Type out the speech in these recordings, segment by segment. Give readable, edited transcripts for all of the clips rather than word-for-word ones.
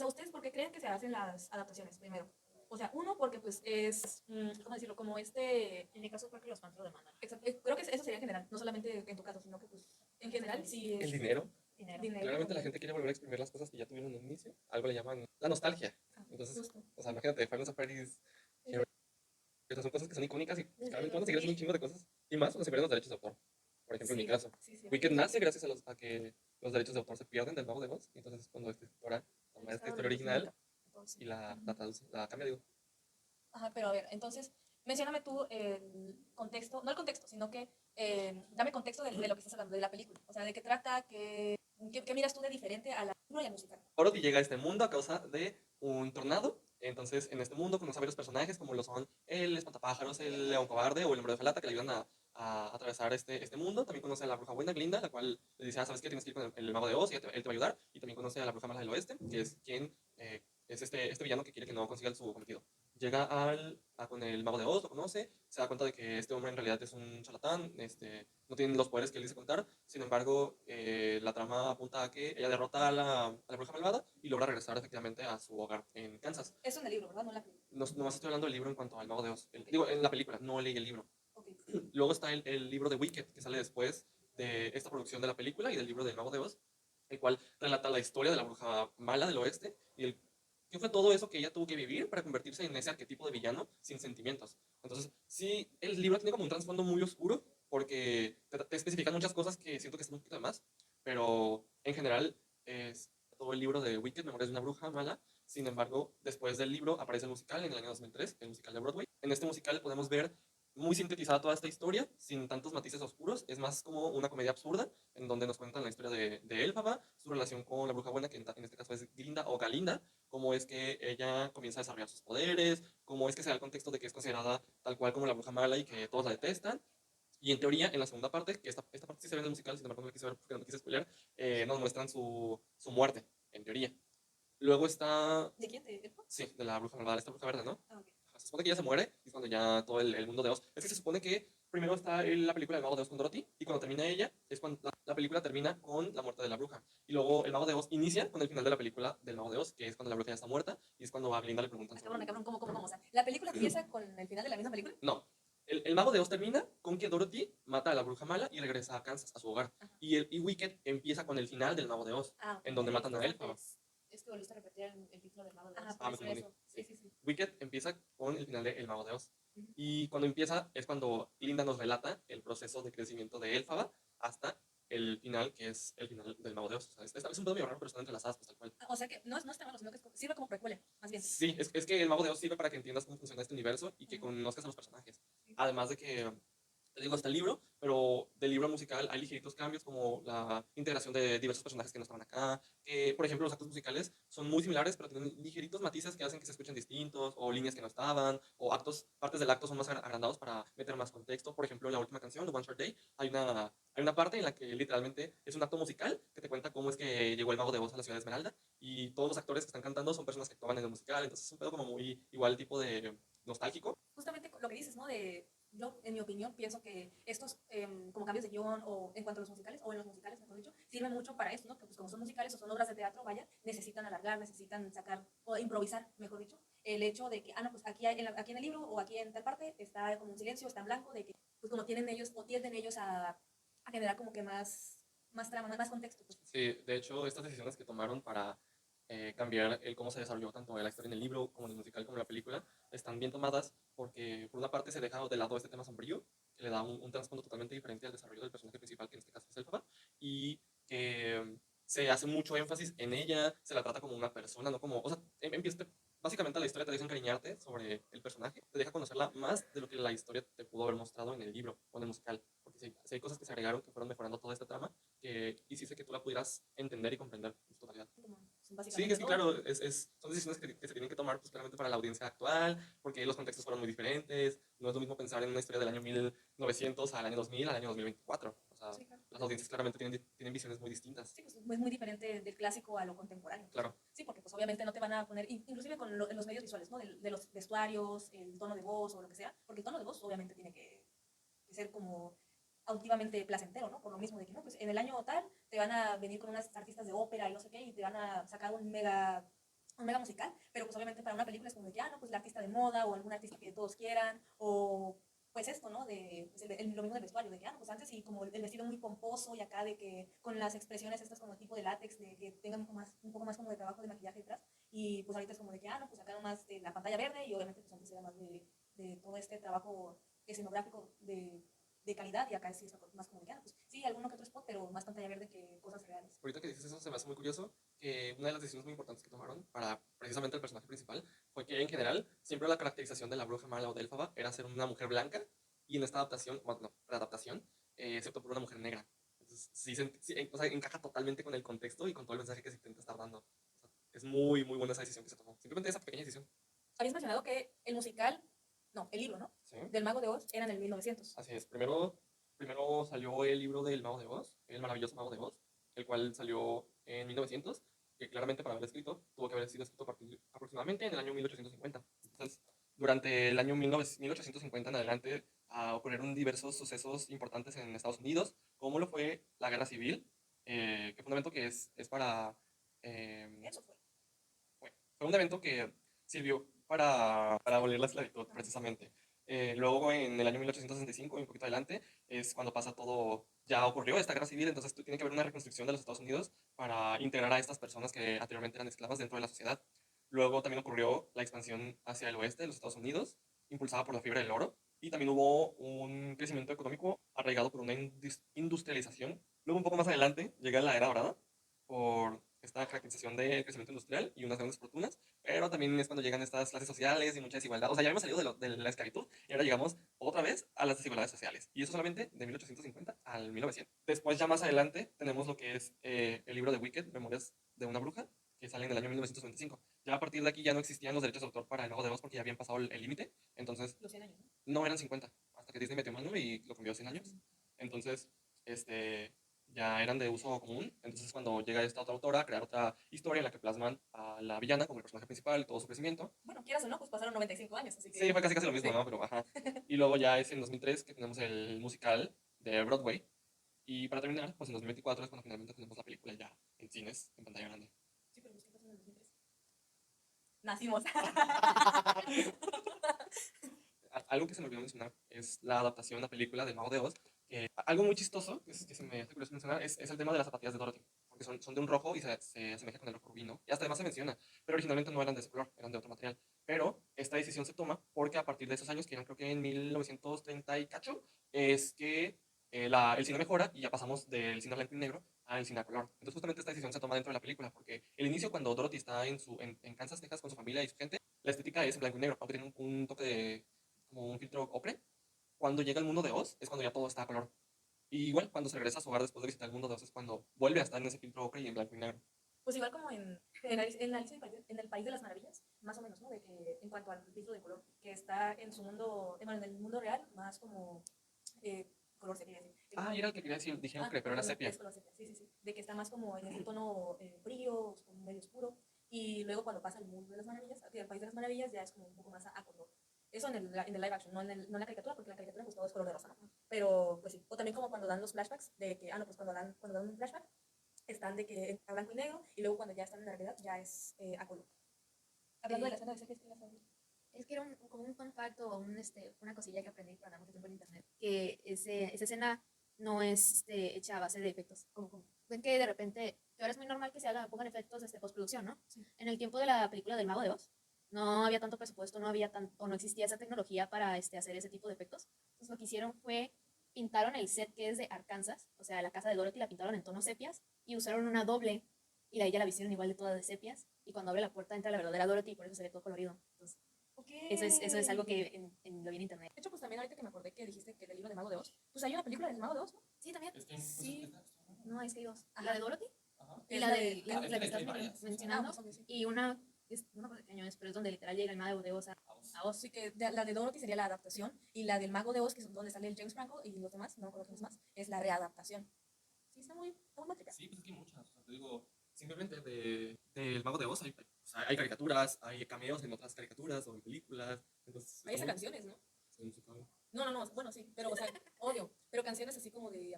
sea, ¿ustedes por qué creen que se hacen las adaptaciones primero? O sea, uno, porque pues es, ¿cómo decirlo? Como En mi caso creo que los fans lo demandan. creo que eso sería en general, no solamente en tu caso, sino que pues en general sí El es dinero. Dinero. dinero. Claramente la gente quiere volver a exprimir las cosas que ya tuvieron en un inicio. Algo le llaman la nostalgia. Ah, Entonces, justo. o sea, imagínate, Five Nights at Freddy's, Sí, esas son cosas que son icónicas y sí, claramente van a seguir haciendo un sí, chingo de cosas. Y más cuando se pierden los derechos de autor. Por ejemplo, en mi sí, caso. sí, sí, Wicked nace gracias a que los derechos de autor se pierden del Mago de Oz. Y entonces es cuando esta escritora toma esta historia original y la traduce, la cambia, digo. Ajá, pero a ver, entonces, mencióname tú el contexto, no el contexto, sino que dame contexto de lo que estás hablando, de la película. O sea, de qué trata, qué miras tú de diferente a la película y al musical. Dorothy llega a este mundo a causa de un tornado. Entonces, en este mundo conoce a varios personajes, como lo son el espantapájaros, el león cobarde o el hombre de Falata, que le ayudan a atravesar este mundo. También conoce a la bruja buena, Glinda, la cual le dice, ah, ¿sabes qué? Tienes que ir con el mago de Oz y él te va a ayudar. Y también conoce a la bruja mala del oeste, que es quien es este villano que quiere que no consiga su cometido. Llega con el mago de Oz, lo conoce, se da cuenta de que este hombre en realidad es un charlatán, no tiene los poderes que él dice contar. Sin embargo, la trama apunta a que ella derrota a la bruja malvada y logra regresar efectivamente a su hogar en Kansas. Eso en el libro, ¿verdad? No en la película. No, nomás estoy hablando del libro en cuanto al mago de Oz. Digo, en la película, no leí el libro. Ok. Luego está el libro de Wicked, que sale después de esta producción de la película y del libro del mago de Oz, el cual relata la historia de la bruja mala del oeste y qué fue todo eso que ella tuvo que vivir para convertirse en ese arquetipo de villano sin sentimientos. Entonces, sí, el libro tiene como un trasfondo muy oscuro porque te especifican muchas cosas que siento que están un poquito de más, pero en general es todo el libro de Wicked, Memorias de una bruja mala. Sin embargo, después del libro aparece el musical en el año 2003, el musical de Broadway. En este musical podemos ver muy sintetizada toda esta historia, sin tantos matices oscuros. Es más como una comedia absurda, en donde nos cuentan la historia de Elphaba, su relación con la bruja buena, que en este caso es Glinda o Galinda, cómo es que ella comienza a desarrollar sus poderes, cómo es que se da el contexto de que es considerada tal cual como la bruja mala y que todos la detestan. Y en teoría, en la segunda parte, que esta parte sí se ve en el musical, sin embargo no la quise ver porque no quise spoiler, nos muestran su muerte, en teoría. Luego está... ¿De quién? ¿De Elfo? Sí, de la bruja malvada, esta bruja verde, ¿no? Ah, ok. Se supone que ella se muere y es cuando ya todo el mundo de Oz. Es que se supone que primero está la película del Mago de Oz con Dorothy y cuando termina ella es cuando la película termina con la muerte de la bruja. Y luego el Mago de Oz inicia con el final de la película del Mago de Oz, que es cuando la bruja ya está muerta y es cuando a Glinda le preguntan Ah, sobre... cabrón, ¿cómo? O sea, ¿la película empieza con el final de la misma película? No. El Mago de Oz termina con que Dorothy mata a la bruja mala y regresa a Kansas, a su hogar. Ajá. Y Wicked empieza con el final del Mago de Oz, Ah, ok. en donde matan a Elphaba. Es que volviste a repetir el título del mago de Ajá, Oz. por Ah, me eso, confundí. eso. Sí, sí, sí. Wicked empieza con el final de El Mago de Oz. Ujú. Y cuando empieza es cuando Linda nos relata el proceso de crecimiento de Elphaba hasta el final, que es el final del Mago de Oz. O sea, es un pedo medio raro, pero están entrelazadas, pues tal cual. Ah, o sea que no es tan malo, sino que sirve como precuela, más bien. Sí, es que el Mago de Oz sirve para que entiendas cómo funciona este universo y que conozcas a los personajes. Sí. Además de que te digo, está el libro, pero del libro musical hay ligeritos cambios como la integración de diversos personajes que no estaban acá, que por ejemplo los actos musicales son muy similares, pero tienen ligeritos matices que hacen que se escuchen distintos, o líneas que no estaban, o partes del acto son más agrandados para meter más contexto. Por ejemplo, en la última canción, The One Short Day, hay una parte en la que literalmente es un acto musical que te cuenta cómo es que llegó el mago de Oz a la ciudad de Esmeralda, y todos los actores que están cantando son personas que actuaban en el musical, entonces es un pedo como muy igual tipo de nostálgico. Justamente lo que dices, ¿no? Yo, en mi opinión, pienso que estos como cambios de guión o en cuanto a los musicales, o en los musicales, mejor dicho, sirven mucho para esto, ¿no? Que pues como son musicales o son obras de teatro, vaya, necesitan alargar, necesitan sacar o improvisar, mejor dicho, el hecho de que, no, pues aquí en el libro o aquí en tal parte está como un silencio, está en blanco, de que pues como tienen ellos o tienden ellos a generar como que más trama, más contexto. Pues. Sí, de hecho, estas decisiones que tomaron para cambiar el cómo se desarrolló tanto la historia en el libro como en el musical como en la película están bien tomadas porque por una parte se deja de lado este tema sombrío que le da un trasfondo totalmente diferente al desarrollo del personaje principal, que en este caso es Elphaba, y que se hace mucho énfasis en ella, se la trata como una persona, no como, o sea, básicamente la historia te deja encariñarte sobre el personaje, te deja conocerla más de lo que la historia te pudo haber mostrado en el libro o en el musical, porque sí hay cosas que se agregaron que fueron mejorando toda esta trama que hiciese que tú la pudieras entender y comprender en su totalidad. Son Sí, básicamente es que todo. claro, son decisiones que se tienen que tomar pues, claramente para la audiencia actual, porque los contextos fueron muy diferentes. No es lo mismo pensar en una historia del año 1900 al año 2000 al año 2024. O sea, Sí, claro. las audiencias claramente tienen visiones muy distintas. Sí, pues es muy diferente del clásico a lo contemporáneo. Pues. Claro. Sí, porque pues obviamente no te van a poner, inclusive con en los medios visuales, ¿no? De los vestuarios, el tono de voz o lo que sea, porque el tono de voz obviamente tiene que ser como auditivamente placentero, ¿no? Por lo mismo de que, no, pues en el año tal te van a venir con unas artistas de ópera y no sé qué, y te van a sacar un mega musical, pero pues obviamente para una película es como de que, no, pues la artista de moda o algún artista que todos quieran, o pues esto, ¿no? De, pues lo mismo del vestuario, de que, no, pues antes y como el vestido muy pomposo y acá de que con las expresiones estas como tipo de látex, de que tengan un poco más como de trabajo de maquillaje detrás, y pues ahorita es como de que, no, pues acá nomás de la pantalla verde, y obviamente pues antes era más de todo este trabajo escenográfico de calidad, y acá sí es más como de que, pues sí, alguno que otro spot, pero más pantalla verde que cosas reales. Ahorita que dices eso, se me hace muy curioso que una de las decisiones muy importantes que tomaron para precisamente el personaje principal fue que en general siempre la caracterización de la bruja mala o de Elfaba era ser una mujer blanca y en esta adaptación, bueno, no, readaptación, se optó por una mujer negra. Entonces, sí, o sea, encaja totalmente con el contexto y con todo el mensaje que se intenta estar dando. O sea, es muy, muy buena esa decisión que se tomó. Simplemente esa pequeña decisión. Habías mencionado que el musical, no, el libro, ¿no? Sí. Del Mago de Oz era en el 1900. Así es. Primero salió el libro del Mago de Oz, el maravilloso Mago de Oz, el cual salió en 1900, que claramente para haber escrito tuvo que haber sido escrito aproximadamente en el año 1850. Entonces, durante el año 1850 en adelante ocurrieron diversos sucesos importantes en Estados Unidos, como lo fue la Guerra Civil, que fue un evento que es para... Eso fue. bueno, fue un evento que sirvió para abolir la esclavitud, precisamente. Luego, en el año 1865, y un poquito adelante, es cuando pasa todo, ya ocurrió esta guerra civil, entonces tiene que haber una reconstrucción de los Estados Unidos para integrar a estas personas que anteriormente eran esclavas dentro de la sociedad. Luego también ocurrió la expansión hacia el oeste de los Estados Unidos, impulsada por la fiebre del oro, y también hubo un crecimiento económico arraigado por una industrialización. Luego, un poco más adelante, llega la era dorada, por esta caracterización del crecimiento industrial y unas grandes fortunas, pero también es cuando llegan estas clases sociales y mucha desigualdad. O sea, ya hemos salido de la esclavitud y ahora llegamos otra vez a las desigualdades sociales. Y eso solamente de 1850 al 1900. Después, ya más adelante, tenemos lo que es el libro de Wicked, Memorias de una bruja, que sale en el año 1925. Ya a partir de aquí ya no existían los derechos de autor para el Mago de Oz porque ya habían pasado el límite. Entonces, Los 100 años, ¿no? no eran 50, hasta que Disney metió mano y lo cambió a 100 años. Entonces, ya eran de uso común. Entonces, cuando llega esta otra autora a crear otra historia en la que plasman a la villana como el personaje principal y todo su crecimiento. Bueno, quieras o no, pues pasaron 95 años, así que... Sí, fue casi casi lo mismo, Sí. ¿no? Pero, ajá. Y luego ya es en 2003 que tenemos el musical de Broadway. Y para terminar, pues en 2024 es cuando finalmente tenemos la película ya en cines, en pantalla grande. Sí, pero ¿qué pasó en el 2003? Nacimos. Algo que se me olvidó mencionar es la adaptación a película del Mago de Oz. Algo muy chistoso que se me hace curioso mencionar es el tema de las zapatillas de Dorothy. Porque son de un rojo y se asemeja con el rojo rubí, ¿no? Y hasta además se menciona, pero originalmente no eran de ese color, eran de otro material. Pero esta decisión se toma porque a partir de esos años, que eran creo que en 1930 y cacho, es que el cine mejora y ya pasamos del cine blanco y negro al cine a color. Entonces justamente esta decisión se toma dentro de la película, porque el inicio cuando Dorothy está en Kansas, Texas con su familia y su gente, la estética es en blanco y negro, aunque tiene un toque de como un filtro ocre. Cuando llega al mundo de Oz es cuando ya todo está a color. Y igual, cuando se regresa a su hogar después de visitar el mundo de Oz es cuando vuelve a estar en ese filtro ocre y en blanco y negro. Pues igual como en el País de las Maravillas, más o menos, ¿no? De que en cuanto al filtro de color, que está en su mundo, bueno, en el mundo real, más como color sepia, decir. Ah, era el que quería decir, dije ocre, pero era sepia. Es color sepia, sí, sí, sí. De que está más como en ese tono frío, como medio oscuro. Y luego cuando pasa el mundo de las maravillas, el País de las Maravillas ya es como un poco más a color. Eso en el live action, no en la caricatura, porque la caricatura pues todo es color de rosa, ¿no? Pero pues sí. O también como cuando dan los flashbacks, de que, no, pues cuando dan un flashback, están de que a blanco y negro, y luego cuando ya están en la realidad ya es a color. Hablando de la escena de series, ¿qué ibas a decir? Es que era como un fun fact o una cosilla que aprendí para mucho tiempo en internet. Que esa escena no es hecha a base de efectos. Como ven que de repente, que ahora es muy normal que pongan efectos postproducción, ¿no? Sí. En el tiempo de la película del Mago de Oz, no había tanto presupuesto, o no existía esa tecnología para hacer ese tipo de efectos. Entonces lo que hicieron fue pintaron el set que es de Arkansas, o sea, la casa de Dorothy la pintaron en tonos sepias y usaron una doble y ella la vistieron igual de toda de sepias y cuando abre la puerta entra la verdadera Dorothy y por eso se ve todo colorido. Entonces, Okay. eso es algo que lo vi en internet. De hecho, pues también ahorita que me acordé que dijiste que del libro de Mago de Oz, pues hay una película del Mago de Oz, ¿no? Sí, también. Sí. No, es que hay dos. Ajá. La de Dorothy Ajá. y la Ah, la que estás hay varias. mencionando. Pues, sí. Y una, no me acuerdo qué año es, pero es donde literal llega el Mago de Oz a Oz. Sí, que la de Dorothy sería la adaptación, y la del Mago de Oz, que es donde sale el James Franco y los demás, no me acuerdo quiénes más, es la readaptación. Sí, está muy mágica. Sí, pues es que hay muchas. O sea, te digo, simplemente del Mago de Oz o sea, hay caricaturas, hay cameos en otras caricaturas o en películas. Entonces, Hay hasta canciones, ¿no? es musical. No, bueno, sí, pero, o sea, obvio, pero canciones así como de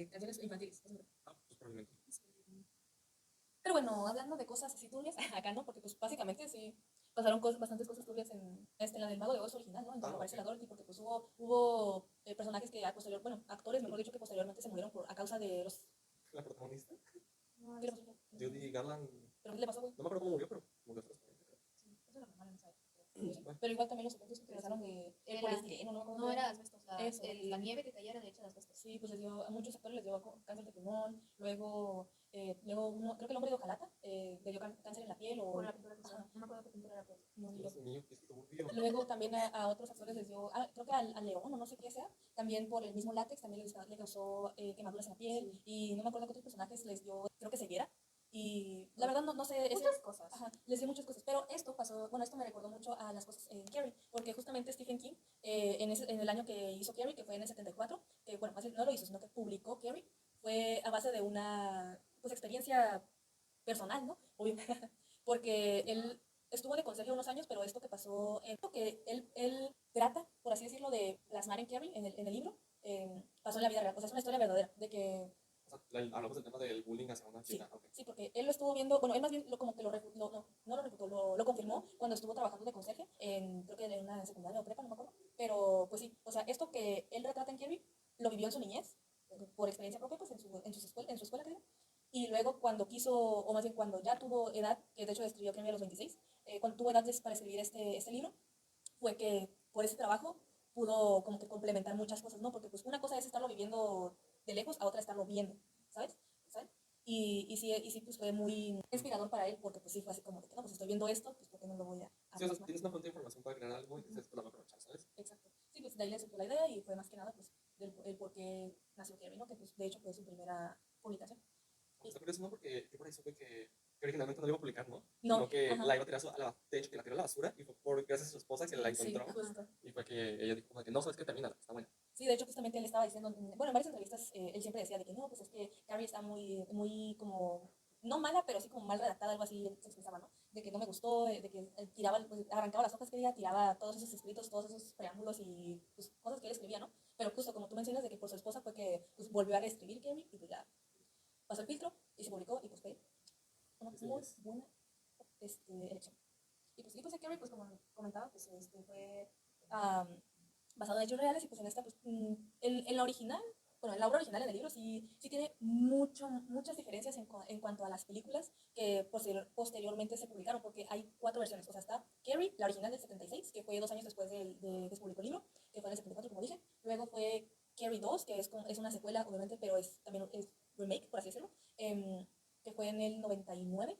canciones infantiles. Ah, pues probablemente. Pero Pero bueno, hablando de cosas así turbias, acá no, porque pues básicamente sí pasaron bastantes cosas turbias en la del Mago de Oz original, ¿no? En donde aparece la Dorothy, porque pues hubo personajes que a posterior, bueno, actores, mejor dicho, que posteriormente se murieron a causa de los... La protagonista, No, ¿Qué le pasó? Judy Garland, ¿Pero qué le pasó, güey? no me acuerdo cómo murió, pero murió transparente, creo. Sí, eso es lo normal en esa época. Pero igual también los efectos que utilizaron de el Era- poliestireno, ¿no? No era asbestos, Eso. la nieve que caía era de hecha de asbestos. Sí, pues a muchos actores les dio cáncer de pulmón, luego uno, creo que el hombre de Ojalata le dio cáncer en la piel o... Por la pintura que usaba. Ajá, No me acuerdo qué pintura era, pero no, Dios mío, qué turbio. luego también a otros actores les dio, creo que al León o no sé qué sea, también por el mismo látex, también le causó quemaduras en la piel y no me acuerdo qué otros personajes les dio, creo que ceguera. Y la verdad no sé, muchas cosas. ajá, les dio muchas cosas, pero esto pasó, bueno, esto me recordó mucho a las cosas en Carrie, porque justamente Stephen King, en el año que hizo Carrie, que fue en el 74, que bueno, más bien no lo hizo, sino que publicó Carrie, fue a base de una pues, experiencia personal, ¿no? Porque él estuvo de conserje unos años, pero esto que pasó, esto que él trata, por así decirlo, de plasmar en Carrie, en el libro, pasó en la vida real. O sea, es una historia verdadera, de que O sea, hablamos del tema del bullying hacia una sí, chica. Ok. sí, porque él lo estuvo viendo, bueno, él más bien como que no lo refutó, lo confirmó cuando estuvo trabajando de conserje, creo que en una secundaria o prepa, no me acuerdo, pero pues sí, o sea, esto que él retrata en Carrie, lo vivió en su niñez, por experiencia propia, pues en su escuela, creo, y luego cuando quiso, o más bien cuando ya tuvo edad, que de hecho escribió Carrie a los 26, cuando tuvo edad para escribir este libro, fue que por ese trabajo pudo como que complementar muchas cosas, ¿no? Porque pues una cosa es estarlo viviendo de lejos, a otra estarlo viendo, ¿sabes? ¿Sabes? Y sí, pues fue muy inspirador para él, porque pues sí fue así como de que, no, pues estoy viendo esto, pues ¿por qué no lo voy a Sí, o sea, plasmar? tienes una fuente de información para crear algo y dices, pues la voy a aprovechar, ¿sabes? Exacto. Sí, pues de ahí le surgió la idea y fue más que nada, pues, el por qué nació Kevin, ¿no? Que pues de hecho fue su primera publicación. Está curioso, ¿no? Porque yo por ahí supe que originalmente no la iba a publicar, ¿no? No, Sino que ajá. la iba a tirar de hecho, que la tiró a la basura y fue por gracias a su esposa que la Sí, encontró. justo. Y fue que ella dijo, como que no, sabes que termina, está buena. Sí, de hecho, justamente él estaba diciendo, bueno, en varias entrevistas él siempre decía de que no, pues es que Carrie está muy como, no mala, pero sí como mal redactada, algo así él se expresaba, ¿no? De que no me gustó, de que tiraba, pues, arrancaba las hojas que ella, tiraba todos esos escritos, todos esos preámbulos y pues, cosas que él escribía, ¿no? Pero justo como tú mencionas, de que por su esposa fue que pues, volvió a reescribir Carrie y pues ya pasó el filtro y se publicó y pues fue una Sí, muy es. buena elección. Y pues Carrie, pues como comentaba, pues fue um, basado en hechos reales y pues en esta, pues en la original, bueno, en la obra original, en el libro, sí tiene muchas diferencias en cuanto a las películas que posteriormente se publicaron, porque hay 4 versiones. O sea, está Carrie, la original del 76, que fue 2 años después de que se publicó el libro, que fue en el 74, como dije. Luego fue Carrie 2, que es una secuela, obviamente, pero también es remake, por así decirlo, que fue en el 99.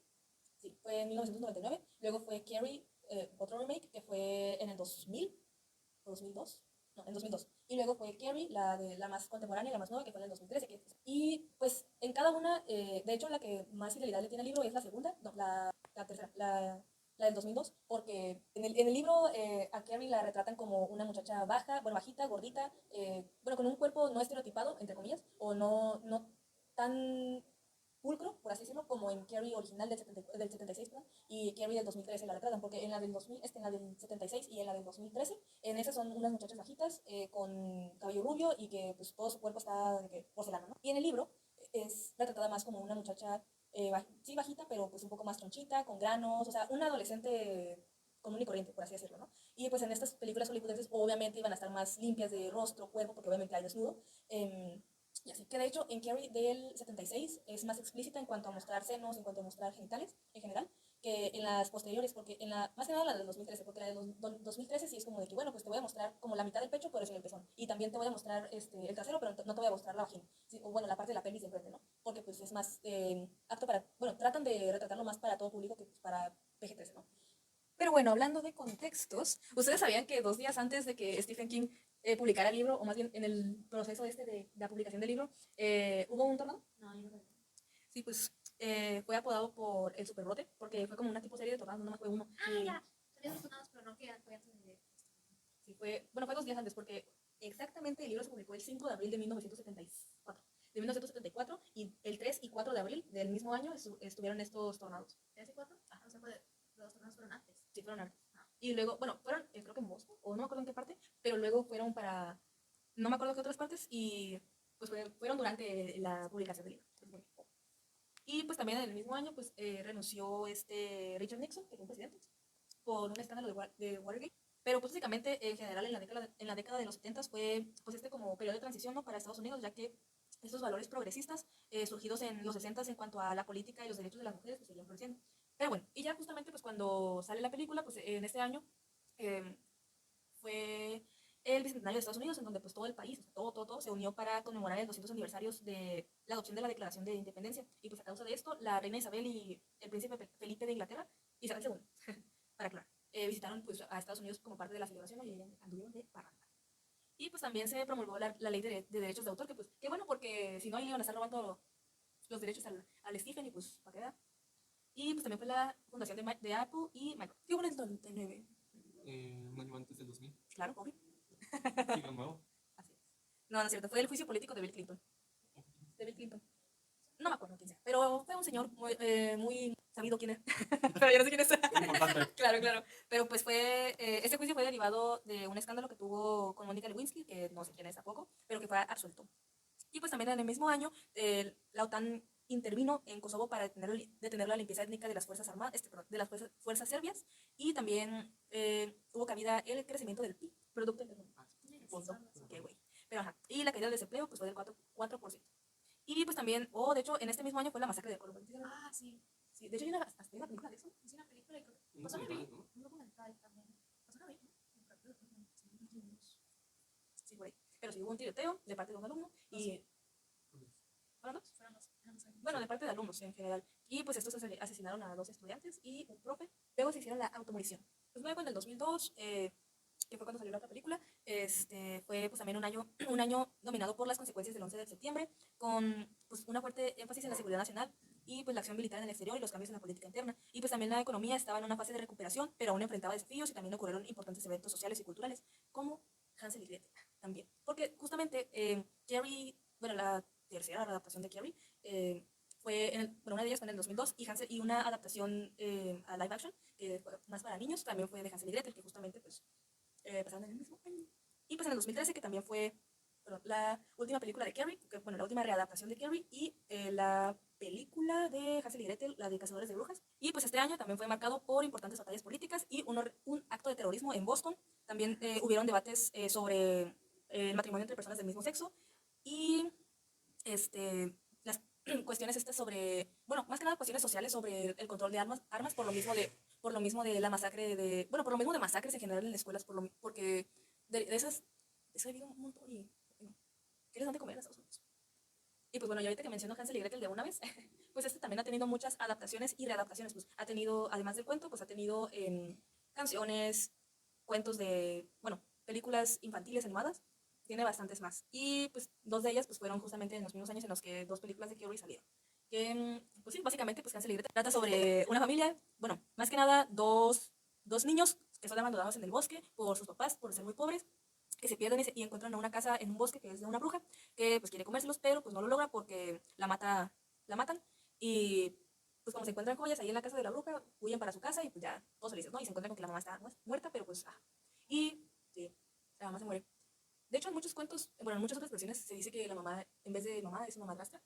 Sí, fue en 1999. Luego fue Carrie, otro remake, que fue en el 2000 o 2002. No, en 2002. Y luego fue Carrie, la más contemporánea, la más nueva, que fue en el 2013. Y pues en cada una, de hecho la que más fidelidad le tiene al libro es la segunda, no, la tercera, la del 2002, porque en el libro a Carrie la retratan como una muchacha baja, bueno, bajita, gordita, bueno, con un cuerpo no estereotipado, entre comillas, o no tan pulcro, por así decirlo, como en Carrie original del 76, perdón, y Carrie del 2013 la retratan, porque en la del 2000, en la del 76 y en la del 2013, en esas son unas muchachas bajitas con cabello rubio y que pues todo su cuerpo está de que porcelana, ¿no? Y en el libro es retratada más como una muchacha, sí bajita, pero pues un poco más tronchita, con granos, o sea, una adolescente común y corriente, por así decirlo, ¿no? Y pues en estas películas hollywoodenses obviamente iban a estar más limpias de rostro, cuerpo, porque obviamente hay desnudo, y así que de hecho en Carrie del 76 es más explícita en cuanto a mostrar senos, en cuanto a mostrar genitales en general, que en las posteriores, porque más que nada la del 2013, porque la del 2013 sí es como de que, bueno, pues te voy a mostrar como la mitad del pecho, pero sin el pezón, y también te voy a mostrar el trasero, pero no te voy a mostrar la vagina, sí, o bueno, la parte de la pelvis de enfrente, ¿no? Porque pues es más apto para, bueno, tratan de retratarlo más para todo público que pues, para PG-13, ¿no? Pero bueno, hablando de contextos, ¿ustedes sabían que 2 días antes de que Stephen King publicara el libro, o más bien en el proceso de la publicación del libro, hubo un tornado? No, yo no sabía. Sí, pues fue apodado por el superbrote, porque fue como una tipo serie de tornados, no más fue uno. Ah, ya. Salían los sonados, pero no que fue antes de. Sí, bueno, fue 2 días antes, porque exactamente el libro se publicó el 5 de abril de 1974. De 1974, y el 3 y 4 de abril del mismo año estuvieron estos tornados. ¿3 y 4? Ah, o sea, los tornados fueron antes. Sí, fueron antes. Y luego, bueno, fueron, creo que en Boston, o no me acuerdo en qué parte, pero luego fueron para, no me acuerdo qué otras partes, y pues fueron durante la publicación del libro. Y pues también en el mismo año pues renunció Richard Nixon, que fue un presidente, por un escándalo de Watergate. Pero pues básicamente en general en la década de los 70 fue pues como periodo de transición, ¿no?, para Estados Unidos, ya que estos valores progresistas surgidos en los 60 en cuanto a la política y los derechos de las mujeres pues seguían floreciendo. Pero bueno, y ya justamente pues cuando sale la película, pues en este año eh, fue el bicentenario de Estados Unidos, en donde pues todo el país, o sea, todo se unió para conmemorar el 200 aniversarios de la adopción de la Declaración de Independencia. Y pues a causa de esto, la reina Isabel y el príncipe Felipe de Inglaterra, Isabel II, para aclarar, visitaron pues a Estados Unidos como parte de la celebración, ¿no?, y anduvieron de parranda. Y pues también se promulgó la ley de derechos de autor, que pues qué bueno, porque si no ahí le iban a estar robando los derechos al Stephen, y pues para qué da. Y pues también fue la fundación de Apple y Microsoft. ¿Qué hubo en el 99? Un año antes del 2000. Claro, obvio. Digo, nuevo. Así es. No, no es cierto, fue el juicio político de Bill Clinton. De Bill Clinton. No me acuerdo quién sea, pero fue un señor muy sabido quién es. Pero yo no sé quién es. Importante. Claro, claro. Pero pues este juicio fue derivado de un escándalo que tuvo con Mónica Lewinsky, que no sé quién es tampoco, pero que fue absuelto. Y pues también en el mismo año, la OTAN intervino en Kosovo para detener la limpieza étnica de las fuerzas armadas, perdón, de las fuerzas serbias, y también hubo cabida el crecimiento del PIB, Producto Interno Bruto. Qué güey. Pero ajá. Y la caída del desempleo pues fue del 4%. Y pues también, de hecho, en este mismo año fue la masacre de Columbine. Ah, sí. Sí, de hecho, hay hasta hay una película de eso. Es una película y creo que Un pasó una documental, vi, ¿no? un documental también. Pasó una vi, ¿no? Sí, por ahí. Pero sí hubo un tiroteo de parte de un alumno y... ¿Fueron dos? Bueno, de parte de alumnos en general. Y pues estos asesinaron a dos estudiantes y un profe. Luego se hicieron la automorición. Pues luego en el 2002, que fue cuando salió la otra película, fue pues también un año dominado por las consecuencias del 11 de septiembre, con pues una fuerte énfasis en la seguridad nacional y pues la acción militar en el exterior y los cambios en la política interna. Y pues también la economía estaba en una fase de recuperación, pero aún enfrentaba desafíos y también ocurrieron importantes eventos sociales y culturales, como Hansel y Gretel también. Porque justamente Carrie, bueno, la tercera adaptación de Carrie, bueno, una de ellas fue en el 2002 y una adaptación a live action, que fue más para niños, también fue de Hansel y Gretel, que justamente pues pasaron en el mismo año. Y pues en el 2013, que también fue la última película de Carrie, bueno, la última readaptación de Carrie, y la película de Hansel y Gretel, la de Cazadores de Brujas. Y pues este año también fue marcado por importantes batallas políticas y un acto de terrorismo en Boston. También hubieron debates sobre el matrimonio entre personas del mismo sexo y las cuestiones estas sobre, bueno, más que nada cuestiones sociales sobre el control de armas por lo mismo de la masacre bueno, por lo mismo de masacres en general en las escuelas, porque de esas, de eso ha habido un montón y bueno, ¿qué les dan de comer a Estados Unidos? Y pues bueno, ya ahorita que menciono Hansel y Gretel de una vez, pues también ha tenido muchas adaptaciones y readaptaciones, pues ha tenido, además del cuento, pues ha tenido canciones, cuentos bueno, películas infantiles animadas, tiene bastantes más. Y pues dos de ellas pues fueron justamente en los mismos años en los que dos películas de Carrie salieron. Que, pues sí, básicamente pues Hansel y Gretel trata sobre una familia, bueno, más que nada dos niños que son abandonados en el bosque por sus papás, por ser muy pobres, que se pierden y encuentran a una casa en un bosque que es de una bruja, que pues quiere comérselos, pero pues no lo logra porque la matan. Y pues como se encuentran joyas ahí en la casa de la bruja, huyen para su casa y pues ya todos felices, ¿no? Y se encuentran con que la mamá está muerta, pero pues, y sí, la mamá se muere. De hecho, en muchos cuentos, bueno, en muchas otras versiones se dice que la mamá, en vez de mamá, es una madrastra.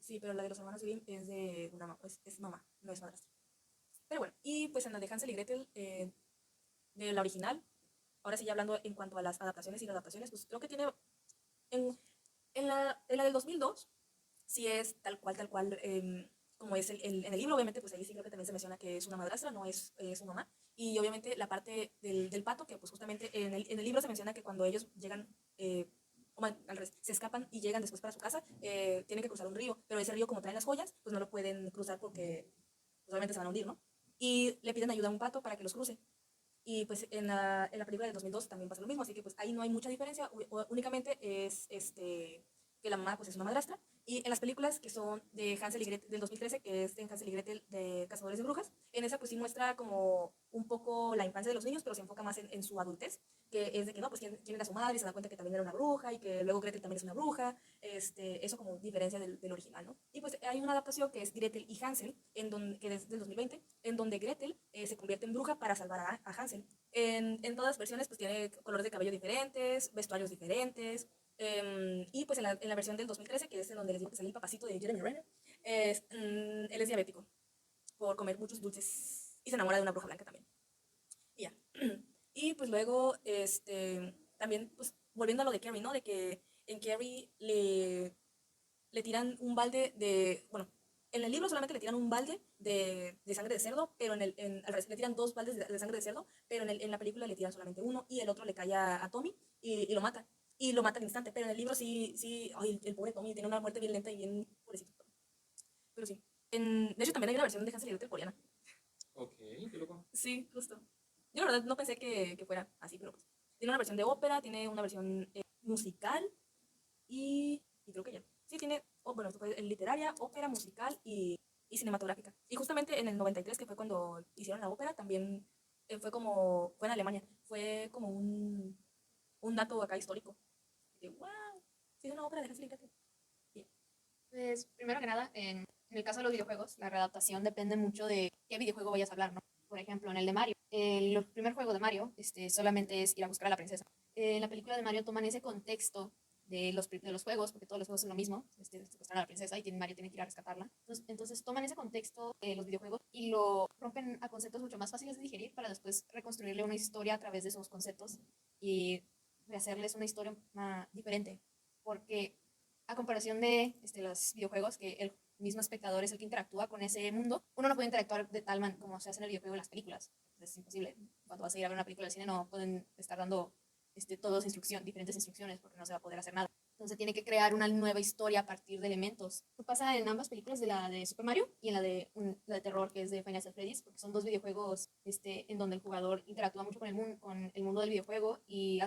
Sí, pero la de los hermanos Grimm es de una es mamá, no es madrastra. Pero bueno, y pues en la de Hansel y Gretel, de la original, ahora sí ya hablando en cuanto a las adaptaciones y readaptaciones, pues creo que tiene, en, en la del 2002, sí es tal cual, como es en el libro, obviamente, pues ahí sí creo que también se menciona que es una madrastra, no es su mamá. Y obviamente la parte del pato, que pues justamente en el libro se menciona que cuando ellos llegan, al revés, se escapan y llegan después para su casa, tienen que cruzar un río, pero ese río como traen las joyas, pues no lo pueden cruzar porque pues, obviamente se van a hundir, ¿no? Y le piden ayuda a un pato para que los cruce. Y pues en la película del 2002 también pasa lo mismo, así que pues ahí no hay mucha diferencia, únicamente es que la mamá pues es una madrastra. Y en las películas que son de Hansel y Gretel del 2013, que es de Hansel y Gretel de Cazadores de Brujas, en esa pues sí muestra como un poco la infancia de los niños, pero se enfoca más en su adultez, que es de que no, pues quién era su madre, y se da cuenta que también era una bruja y que luego Gretel también es una bruja, eso como diferencia del original, ¿no? Y pues hay una adaptación que es Gretel y Hansel, que es del 2020, en donde Gretel se convierte en bruja para salvar a Hansel. En todas las versiones pues tiene colores de cabello diferentes, vestuarios diferentes, Y pues en la versión del 2013, que es en donde les digo que sale el papacito de Jeremy Renner, él es diabético por comer muchos dulces y se enamora de una bruja blanca también. Y ya. Y pues luego, también, pues volviendo a lo de Carrie, ¿no? De que en Carrie le tiran un balde de, bueno, en el libro solamente le tiran un balde de sangre de cerdo, pero al revés, le tiran dos baldes de sangre de cerdo, pero en la película le tiran solamente uno y el otro le cae a Tommy y lo mata. Y lo mata al instante, pero en el libro sí, ay, el pobre Tommy tiene una muerte bien lenta y bien pobrecito. Pero sí. De hecho, también hay una versión de Hansel y Gretel coreana. Ok, qué loco. Sí, justo. Yo la verdad no pensé que fuera así, pero pues. Tiene una versión de ópera, tiene una versión musical y creo que ya. Sí, tiene, bueno, esto fue literaria, ópera, musical y cinematográfica. Y justamente en el 93, que fue cuando hicieron la ópera, también fue en Alemania. Fue como un dato acá histórico. De, wow, sí, es una ópera de Hansel y Gretel. Yeah. Pues, primero que nada, en el caso de los videojuegos, la readaptación depende mucho de qué videojuego vayas a hablar, ¿no? Por ejemplo, en el de Mario, el primer juego de Mario solamente es ir a buscar a la princesa. En la película de Mario toman ese contexto de los juegos, porque todos los juegos son lo mismo, secuestran a la princesa y Mario tiene que ir a rescatarla. Entonces toman ese contexto de los videojuegos y lo rompen a conceptos mucho más fáciles de digerir para después reconstruirle una historia a través de esos conceptos y rehacerles una historia diferente. Porque a comparación de los videojuegos, que el mismo espectador es el que interactúa con ese mundo, uno no puede interactuar de tal manera como se hace en el videojuego en las películas. Es imposible. Cuando vas a ir a ver una película de cine no pueden estar dando todos diferentes instrucciones porque no se va a poder hacer nada. Entonces tiene que crear una nueva historia a partir de elementos. Esto pasa en ambas películas, de la de Super Mario y en la de terror, que es de Final Fantasy, porque son dos videojuegos en donde el jugador interactúa mucho con el mundo del videojuego y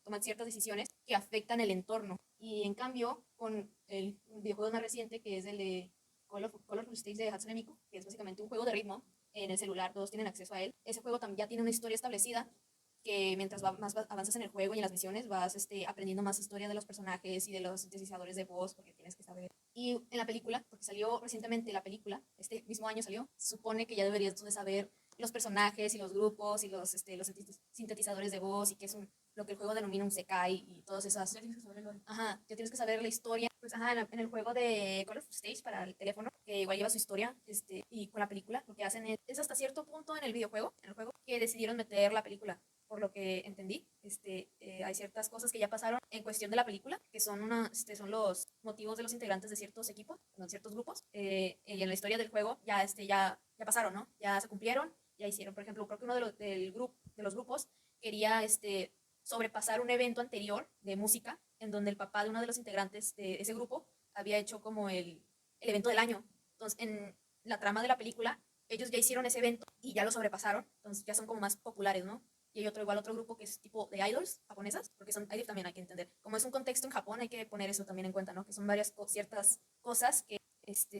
toma ciertas decisiones que afectan el entorno. Y en cambio, con el videojuego más reciente, que es el de Colorful Stage de Hatsune Miku, que es básicamente un juego de ritmo en el celular, todos tienen acceso a él. Ese juego también ya tiene una historia establecida que mientras avanzas en el juego y en las misiones vas aprendiendo más historia de los personajes y de los sintetizadores de voz, porque tienes que saber. Y en la película, porque salió recientemente la película, este mismo año salió, se supone que ya deberías tú de saber los personajes y los grupos y los sintetizadores de voz y qué es lo que el juego denomina un Sekai y todas esas. Ya tienes que saber Ajá, ya tienes que saber la historia. Pues ajá, en el juego de Colorful Stage para el teléfono, que igual lleva su historia, y con la película, lo que hacen es hasta cierto punto en el juego, que decidieron meter la película. Por lo que entendí, hay ciertas cosas que ya pasaron en cuestión de la película, que son los motivos de los integrantes de ciertos equipos, de ciertos grupos, y en la historia del juego ya pasaron, ¿no? Ya se cumplieron, ya hicieron. Por ejemplo, creo que uno de los grupos quería sobrepasar un evento anterior de música, en donde el papá de uno de los integrantes de ese grupo había hecho como el evento del año. Entonces, en la trama de la película, ellos ya hicieron ese evento y ya lo sobrepasaron, entonces ya son como más populares, ¿no? Y hay otro grupo que es tipo de idols japonesas, porque hay también hay que entender. Como es un contexto en Japón, hay que poner eso también en cuenta, ¿no? Que son ciertas cosas que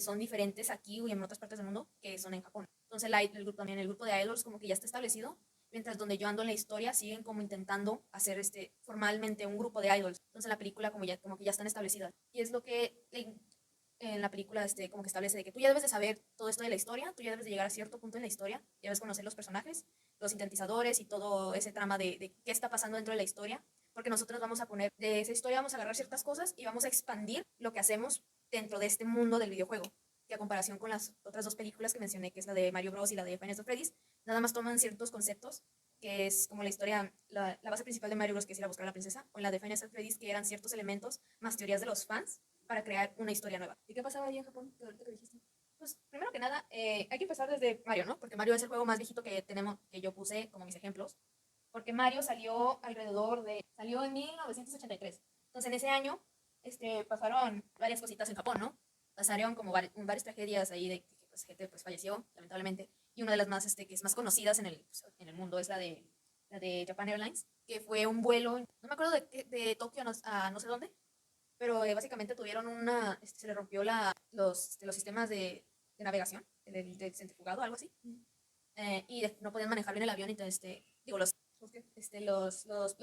son diferentes aquí y en otras partes del mundo que son en Japón. Entonces el grupo de idols como que ya está establecido, mientras donde yo ando en la historia siguen como intentando hacer formalmente un grupo de idols. Entonces en la película como que ya están establecidas. Y es lo que en la película como que establece de que tú ya debes de saber todo esto de la historia, tú ya debes de llegar a cierto punto en la historia, ya debes conocer los personajes, los sintetizadores y todo ese trama de qué está pasando dentro de la historia, porque nosotros vamos a poner de esa historia, vamos a agarrar ciertas cosas y vamos a expandir lo que hacemos dentro de este mundo del videojuego, que a comparación con las otras dos películas que mencioné, que es la de Mario Bros y la de Final Fantasy, nada más toman ciertos conceptos, que es como la historia, la base principal de Mario Bros, que es ir a buscar a la princesa, o en la de Final Fantasy, que eran ciertos elementos más teorías de los fans para crear una historia nueva. ¿Y qué pasaba ahí en Japón? Ahorita que dijiste. Pues primero que nada, hay que empezar desde Mario, ¿no? Porque Mario es el juego más viejito que tenemos, que yo puse como mis ejemplos. Porque Mario salió en 1983. Entonces en ese año pasaron varias cositas en Japón, ¿no? Pasaron como varias tragedias ahí de que pues, gente pues, falleció, lamentablemente. Y una de las más, que es más conocidas en el mundo es la de Japan Airlines, que fue un vuelo, no me acuerdo de Tokio a no sé dónde, pero básicamente tuvieron se le rompió los sistemas de navegación, del centrifugado, algo así, y no podían manejar bien el avión, entonces, digo, los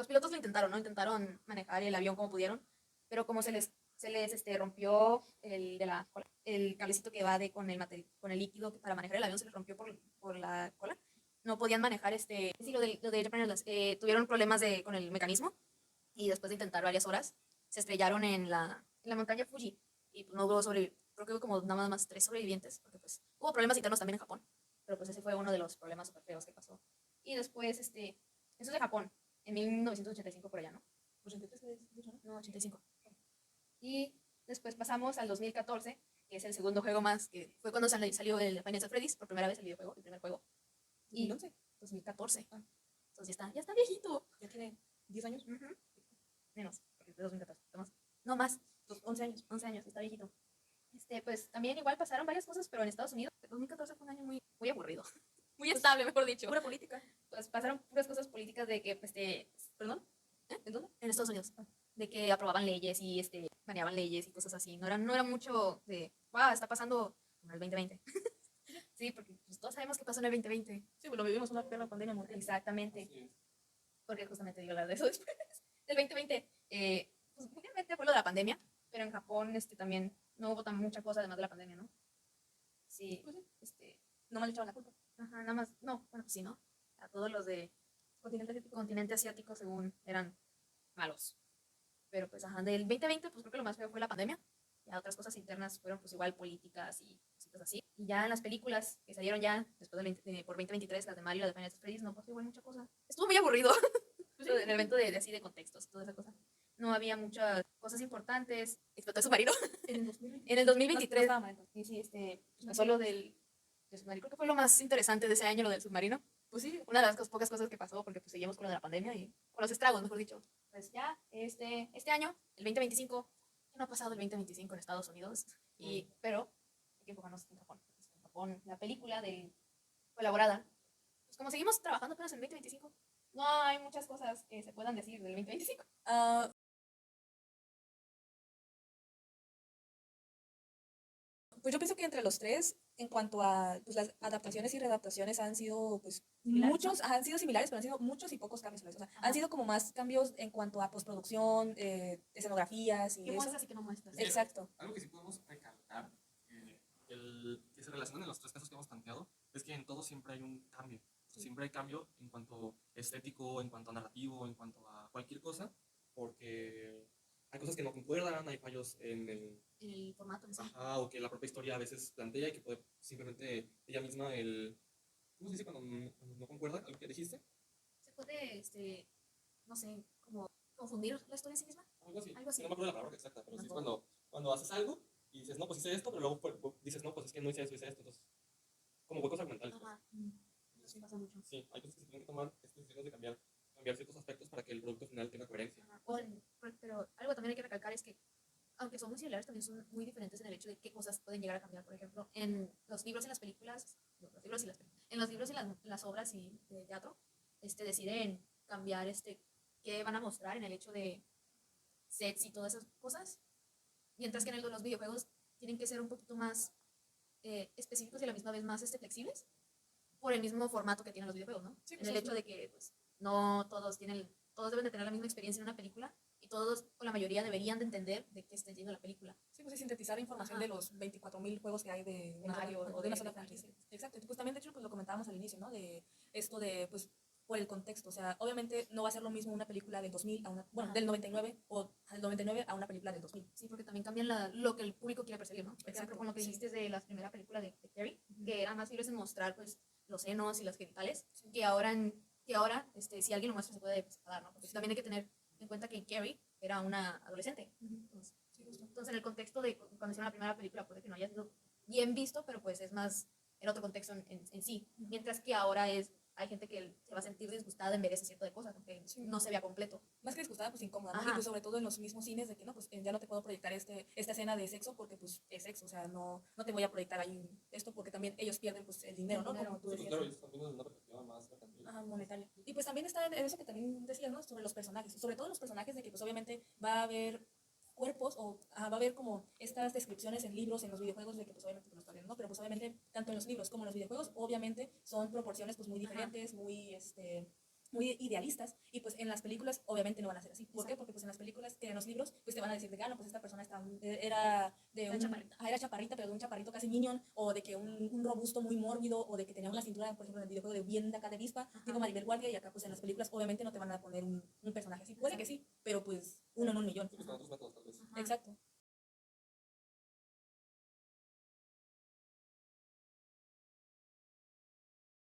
pilotos lo intentaron, ¿no? Intentaron manejar el avión como pudieron, pero como se les rompió el cablecito que va con el líquido para manejar el avión, se les rompió por la cola, no podían manejar, sí, lo de Japan Airlines, tuvieron problemas con el mecanismo, y después de intentar varias horas, se estrellaron en la montaña Fuji y pues no hubo creo que hubo como nada más 3 sobrevivientes, porque pues hubo problemas internos también en Japón, pero pues ese fue uno de los problemas súper feos que pasó. Y después, eso es de Japón, en 1985 por allá, ¿no? 83, ¿no? No, 85. Y después pasamos al 2014, que es el segundo juego más, que fue cuando salió el Final Fantasy Freddy's por primera vez el videojuego, el primer juego. Y 2011. 2014. Entonces ya está viejito. Ya tiene 10 años. Ujú. Menos, porque es de 2014. Más. No más, 11 años. 11 años, está viejito. Pues también igual pasaron varias cosas, pero en Estados Unidos, el 2014 fue un año muy aburrido. Muy estable, mejor dicho. Pura política. Pues pasaron puras cosas políticas de que, ¿Perdón? ¿En dónde? en Estados Unidos, de que aprobaban leyes y baneaban leyes y cosas así. No era mucho de, wow, está pasando como el 2020. Sí, porque pues, todos sabemos qué pasó en el 2020. Sí, pues lo vivimos una perra pandemia mundial. Exactamente. Sí. Porque justamente digo hablar de eso después. Del 2020, pues obviamente fue lo de la pandemia, pero en Japón también no hubo tan mucha cosa además de la pandemia, ¿no? Sí, Pues sí. No me le echaban la culpa. ajá, nada más, no, bueno, pues sí, ¿no? A todos los de Continente asiático. continente asiático según eran malos. Pero pues, ajá, del 2020, pues creo que lo más feo fue la pandemia. Ya otras cosas internas fueron pues igual políticas y cositas así. Y ya en las películas que salieron ya después por 2023, las de Mario y las de Final Fantasy, no pasó igual mucha cosa. Estuvo muy aburrido. Pues En el evento de así de contextos y toda esa cosa. No había muchas cosas importantes. Explotó el submarino. En el 2020. En el 2023. No estaba mal, entonces. Sí, pues, pasó lo del submarino. Creo que fue lo más interesante de ese año, lo del submarino. Pues sí. Una de las pocas cosas que pasó, porque pues seguimos con lo de la pandemia y con los estragos, mejor dicho. Pues ya, este año, el 2025, ya no ha pasado el 2025 en Estados Unidos, pero hay que enfocarnos en Japón. En Japón, la película fue elaborada. Pues como seguimos trabajando apenas en el 2025, no hay muchas cosas que se puedan decir del 2025. Ah, pues yo pienso que entre los tres, en cuanto a pues, las adaptaciones y readaptaciones, han sido pues Similares, muchos, han sido similares, pero han sido muchos y pocos cambios a la vez. O sea, Ajá. han sido como más cambios en cuanto a postproducción, escenografías y ¿Qué eso. muestras y qué no muestras? Exacto. Algo que sí podemos recalcar, que se relaciona en los tres casos que hemos planteado, es que en todo siempre hay un cambio. Siempre hay cambio en cuanto estético, en cuanto a narrativo, en cuanto a cualquier cosa, porque hay cosas que no concuerdan, hay fallos en El formato en sí. ajá, o que la propia historia a veces plantea y que puede simplemente ella misma ¿cómo se dice cuando no concuerda algo que dijiste? Se puede, no sé, como confundir la historia en sí misma. Algo así. Algo así. No me acuerdo la palabra exacta, pero sí es Tampoco. cuando haces algo y dices, no, pues hice esto, pero luego dices, no, pues es que no hice eso, hice esto. Entonces, como huecos argumentales. Ajá. Eso pasa mucho. Sí, hay cosas que se tienen que tomar decisiones de cambiar ciertos aspectos para que el producto final tenga coherencia. Ajá. Pero algo también hay que recalcar es que, aunque son muy similares, también son muy diferentes en el hecho de qué cosas pueden llegar a cambiar. Por ejemplo, en los libros y las películas, en los libros y las obras de teatro, deciden cambiar qué van a mostrar en el hecho de sets y todas esas cosas, mientras que en el de los videojuegos tienen que ser un poquito más específicos y a la misma vez más flexibles por el mismo formato que tienen los videojuegos, ¿no? Sí, En pues el hecho de que pues, no todos deben de tener la misma experiencia en una película y todos o la mayoría deberían de entender de qué está yendo la película. Sí, pues es sintetizar información Ajá. de los 24.000 juegos que hay de una Mario sola, o de una de sola Mario. franquicia. Exacto. Y pues también, de hecho, pues lo comentábamos al inicio, ¿no? De esto de, pues, por el contexto. O sea, obviamente no va a ser lo mismo una película del 2000 a una, bueno, Ajá. del 99 o del 99 a una película del 2000. Sí, porque también cambian lo que el público quiere percibir, ¿no? Por Exacto, ejemplo, con lo que sí. dijiste de la primera película de Carrie, Ujú. que eran más libres en mostrar, pues, los senos y las genitales, Sí. que ahora si alguien lo muestra se puede pues, enfadar, ¿no? Porque también hay que tener en cuenta que Carrie era una adolescente. Ujú. Entonces, Sí, justo. entonces, en el contexto de cuando hicieron la primera película, puede que no haya sido bien visto, pero pues es más en otro contexto en sí. Mientras que ahora hay gente que se va a sentir disgustada en ver ese cierto de cosas, aunque Sí. no se vea completo. Más que disgustada, pues incómoda, ¿no? Ajá. Y pues sobre todo en los mismos cines de que no, pues ya no te puedo proyectar esta escena de sexo porque pues es sexo, o sea, no te voy a proyectar ahí esto porque también ellos pierden pues el dinero, ¿no? dinero. Como tú Sí, pues decías. claro, ellos están viendo desde una perspectiva más mercantil. Ajá, monetaria. Y pues también está en eso que también decías, ¿no? Sobre los personajes, sobre todo los personajes de que pues obviamente va a haber cuerpos o va a haber como estas descripciones en libros, en los videojuegos de que pues obviamente pues, no está bien, ¿no? Pero pues obviamente tanto en los libros como en los videojuegos obviamente son proporciones pues muy diferentes, muy idealistas y pues en las películas obviamente no van a ser así. ¿Por qué? Porque pues en las películas que en los libros pues te van a decir de que no, pues esta persona era de Era chaparrita. era chaparrita, pero de un chaparrito casi minion o de que un robusto muy mórbido o de que tenía una cintura, por ejemplo, en el videojuego de bien de acá de avispa, tipo Maribel Guardia y acá pues en las películas obviamente no te van a poner un personaje así. Puede que sí, pero pues uno en un millón. Sí, pues con otros métodos, tal vez. Ajá. Exacto.